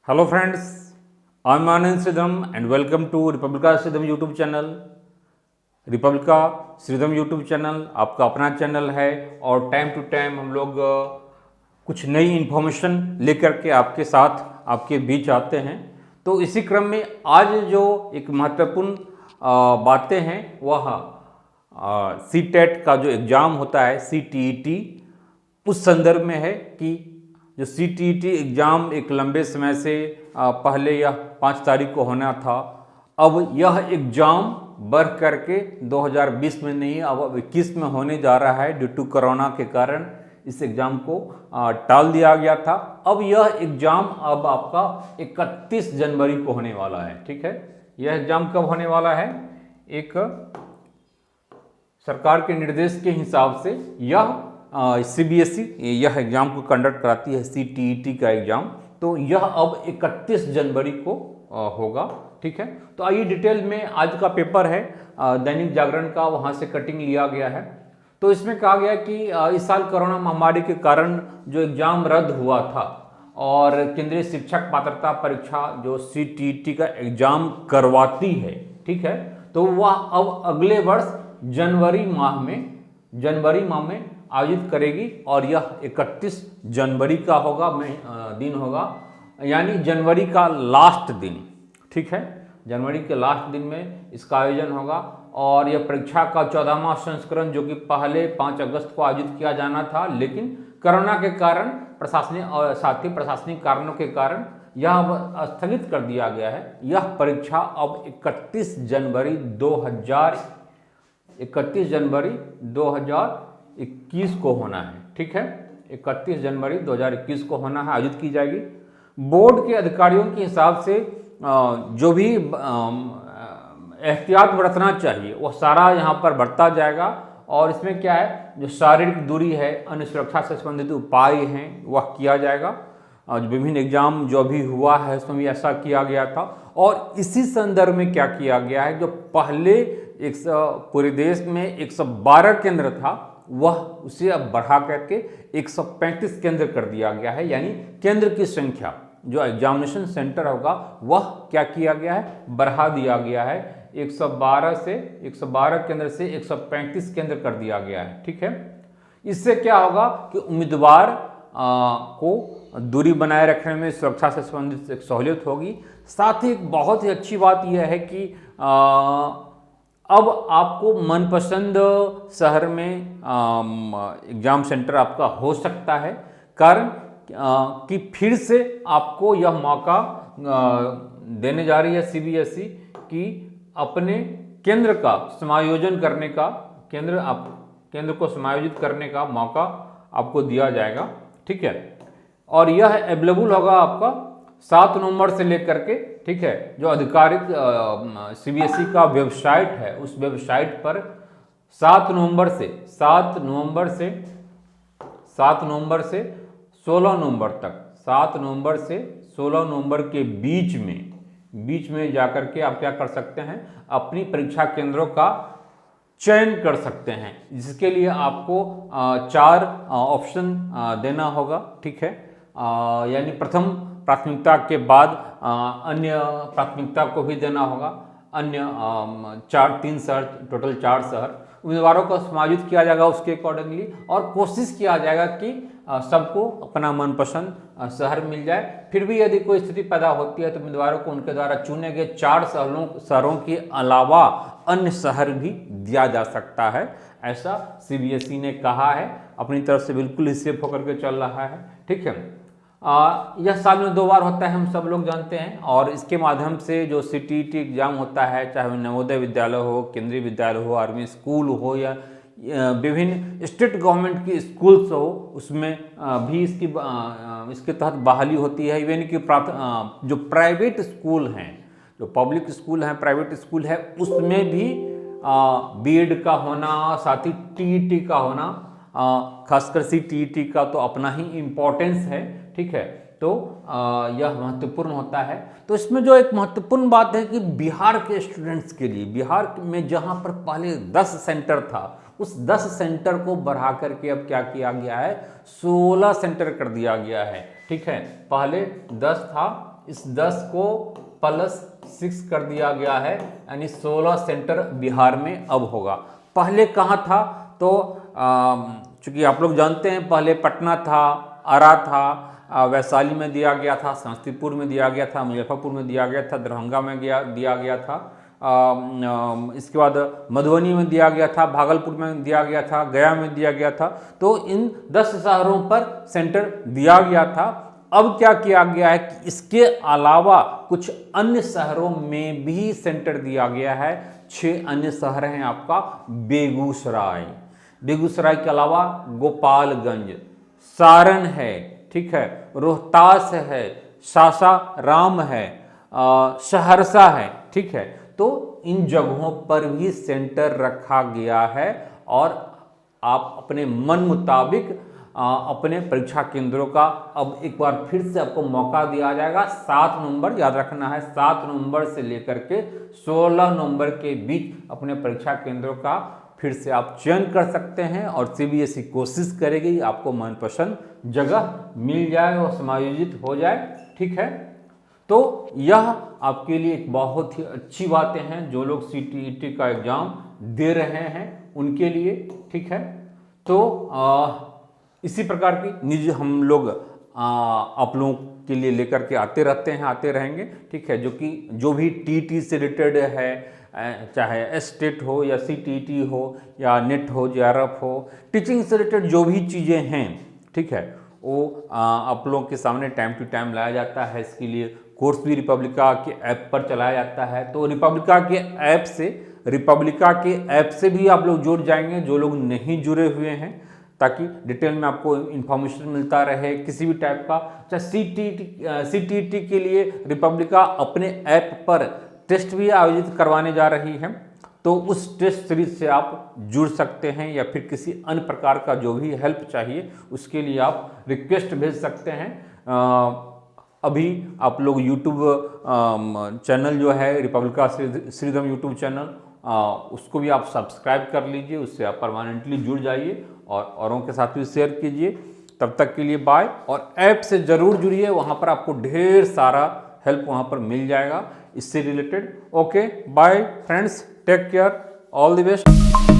Hello friends, I am Anand Sridham and welcome to Republica Sridham YouTube चैनल। Republica Sridham YouTube channel आपका अपना channel है और time to time हम लोग कुछ नई इन्फॉर्मेशन लेकर के आपके साथ आपके बीच आते हैं। तो इसी क्रम में आज जो एक महत्वपूर्ण बातें हैं वह CTET का जो एग्ज़ाम होता है CTET, उस संदर्भ में है कि जो CTET एग्ज़ाम एक लंबे समय से पहले यह 5 तारीख को होना था, अब यह एग्ज़ाम बढ़ करके 2020 में नहीं अब 21 में होने जा रहा है। ड्यू टू कोरोना के कारण इस एग्ज़ाम को टाल दिया गया था। अब यह एग्ज़ाम अब आपका 31 जनवरी को होने वाला है। ठीक है, यह एग्ज़ाम कब होने वाला है? एक सरकार के निर्देश के हिसाब से यह CBSE यह एग्ज़ाम को कंडक्ट कराती है, CTET का एग्ज़ाम। तो यह अब 31 जनवरी को होगा। ठीक है, तो आइए डिटेल में आज का पेपर है दैनिक जागरण का, वहाँ से कटिंग लिया गया है। तो इसमें कहा गया कि इस साल कोरोना महामारी के कारण जो एग्ज़ाम रद्द हुआ था और केंद्रीय शिक्षक पात्रता परीक्षा जो CTET का एग्ज़ाम करवाती है, ठीक है, तो वह अब अगले वर्ष जनवरी माह में आयोजित करेगी और यह 31 जनवरी का होगा, दिन होगा, यानी जनवरी का लास्ट दिन। ठीक है, जनवरी के लास्ट दिन में इसका आयोजन होगा और यह परीक्षा का 14वां संस्करण जो कि पहले 5 अगस्त को आयोजित किया जाना था, लेकिन कोरोना के कारण प्रशासनिक और साथ ही प्रशासनिक कारणों के कारण यह अब स्थगित कर दिया गया है। यह परीक्षा अब 31 जनवरी 2021 को होना है। ठीक है, 31 जनवरी 2021 को होना है, आयोजित की जाएगी। बोर्ड के अधिकारियों के हिसाब से जो भी एहतियात बरतना चाहिए वह सारा यहाँ पर बरता जाएगा। और इसमें क्या है, जो शारीरिक दूरी है, अन्य सुरक्षा से संबंधित उपाय हैं वह किया जाएगा। विभिन्न एग्जाम जो अभी हुआ है उसमें भी ऐसा किया गया था। और इसी संदर्भ में क्या किया गया है, जो पहले पूरे देश में 112 केंद्र था वह उसे अब बढ़ा करके 135 केंद्र कर दिया गया है। यानी केंद्र की संख्या जो एग्जामिनेशन सेंटर होगा वह क्या किया गया है, बढ़ा दिया गया है। 112 केंद्र से 135 केंद्र कर दिया गया है। ठीक है, इससे क्या होगा कि उम्मीदवार को दूरी बनाए रखने में सुरक्षा से संबंधित एक सहूलियत होगी। साथ ही एक बहुत ही अच्छी बात यह है कि अब आपको मनपसंद शहर में एग्ज़ाम सेंटर आपका हो सकता है, कारण कि फिर से आपको यह मौका देने जा रही है CBSE कि अपने केंद्र का समायोजन करने का, केंद्र को समायोजित करने का मौका आपको दिया जाएगा। ठीक है, और यह अवेलेबल होगा आपका 7 नवंबर से लेकर के। ठीक है, जो आधिकारिक CBSE का वेबसाइट है उस वेबसाइट पर 7 नवंबर से 16 नवंबर तक, 7 नवंबर से 16 नवंबर के बीच में जाकर के आप क्या कर सकते हैं, अपनी परीक्षा केंद्रों का चयन कर सकते हैं, जिसके लिए आपको 4 ऑप्शन देना होगा। ठीक है, यानी प्रथम प्राथमिकता के बाद अन्य प्राथमिकता को भी देना होगा। अन्य 3 शहर, टोटल 4 शहर उम्मीदवारों को समायोजित किया जाएगा उसके अकॉर्डिंगली, और कोशिश किया जाएगा कि सबको अपना मनपसंद शहर मिल जाए। फिर भी यदि कोई स्थिति पैदा होती है तो उम्मीदवारों को उनके द्वारा चुने गए 4 शहरों के अलावा अन्य शहर भी दिया जा सकता है, ऐसा CBSE ने कहा है। अपनी तरफ से बिल्कुल ही सेफ होकर के चल रहा है। ठीक है, यह साल में 2 बार होता है, हम सब लोग जानते हैं, और इसके माध्यम से जो CTET एग्जाम होता है, चाहे वह नवोदय विद्यालय हो, केंद्रीय विद्यालय हो, आर्मी स्कूल हो या विभिन्न स्टेट गवर्नमेंट की स्कूल्स हो, उसमें भी इसके तहत बहाली होती है। इवन कि जो प्राइवेट स्कूल हैं, जो पब्लिक स्कूल हैं, प्राइवेट स्कूल है, उसमें भी BEd का होना, साथ ही TET का होना, खासकर CTET का तो अपना ही इम्पोर्टेंस है। ठीक है, तो यह महत्वपूर्ण होता है। तो इसमें जो एक महत्वपूर्ण बात है कि बिहार के स्टूडेंट्स के लिए, बिहार में जहां पर पहले 10 सेंटर था, उस 10 सेंटर को बढ़ा करके अब क्या किया गया है, 16 सेंटर कर दिया गया है। ठीक है, पहले 10 था, इस 10 को +6 कर दिया गया है, यानी 16 सेंटर बिहार में अब होगा। पहले कहाँ था? तो चूंकि आप लोग जानते हैं पहले पटना था, आरा था, वैशाली में दिया गया था, समस्तीपुर में दिया गया था, मुजफ्फरपुर में दिया गया था, दरभंगा में दिया गया था, इसके बाद मधुबनी में दिया गया था, भागलपुर में दिया गया था, गया में दिया गया था। तो इन 10 शहरों पर सेंटर दिया गया था। अब क्या किया गया है कि इसके अलावा कुछ अन्य शहरों में भी सेंटर दिया गया है। 6 अन्य शहर हैं आपका बेगूसराय, बेगूसराय के अलावा गोपालगंज, सारण है, ठीक है, रोहतास है, सासाराम है, सहरसा है, ठीक है। तो इन जगहों पर भी सेंटर रखा गया है और आप अपने मन मुताबिक अपने परीक्षा केंद्रों का अब एक बार फिर से आपको मौका दिया जाएगा। 7 नवंबर, याद रखना है, 7 नवंबर से लेकर के 16 नवंबर के बीच अपने परीक्षा केंद्रों का फिर से आप चयन कर सकते हैं और सीबीएसई कोशिश करेगी आपको मनपसंद जगह मिल जाए और समायोजित हो जाए, ठीक है। तो यह आपके लिए एक बहुत ही अच्छी बातें हैं जो लोग सीटीईटी का एग्जाम दे रहे हैं उनके लिए, ठीक है। तो इसी प्रकार की निजी हम लोग आप लोगों के लिए लेकर के आते रहते हैं, आते रहेंगे, ठीक है। जो भी टीटी से रिलेटेड है, चाहे एस्टेट हो या सीटीईटी हो या नेट हो, जेआरएफ हो, टीचिंग से रिलेटेड जो भी चीज़ें हैं, ठीक है, वो आप लोगों के सामने टाइम टू टाइम लाया जाता है। इसके लिए कोर्स भी रिपब्लिका के ऐप पर चलाया जाता है। तो रिपब्लिका के ऐप से भी आप लोग जुड़ जाएंगे जो लोग नहीं जुड़े हुए हैं, ताकि डिटेल में आपको इन्फॉर्मेशन मिलता रहे किसी भी टाइप का। चाहे सीटीईटी के लिए रिपब्लिका अपने ऐप पर टेस्ट भी आयोजित करवाने जा रही है, तो उस टेस्ट सीरीज से आप जुड़ सकते हैं, या फिर किसी अन्य प्रकार का जो भी हेल्प चाहिए उसके लिए आप रिक्वेस्ट भेज सकते हैं। अभी आप लोग यूट्यूब चैनल जो है रिपब्लिका श्रीधम यूट्यूब चैनल, उसको भी आप सब्सक्राइब कर लीजिए, उससे आप परमानेंटली जुड़ जाइए और औरों के साथ भी शेयर कीजिए। तब तक के लिए बाय, और ऐप से ज़रूर जुड़िए, वहाँ पर आपको ढेर सारा हेल्प वहाँ पर मिल जाएगा इससे related. Okay, bye friends, take care, all the best.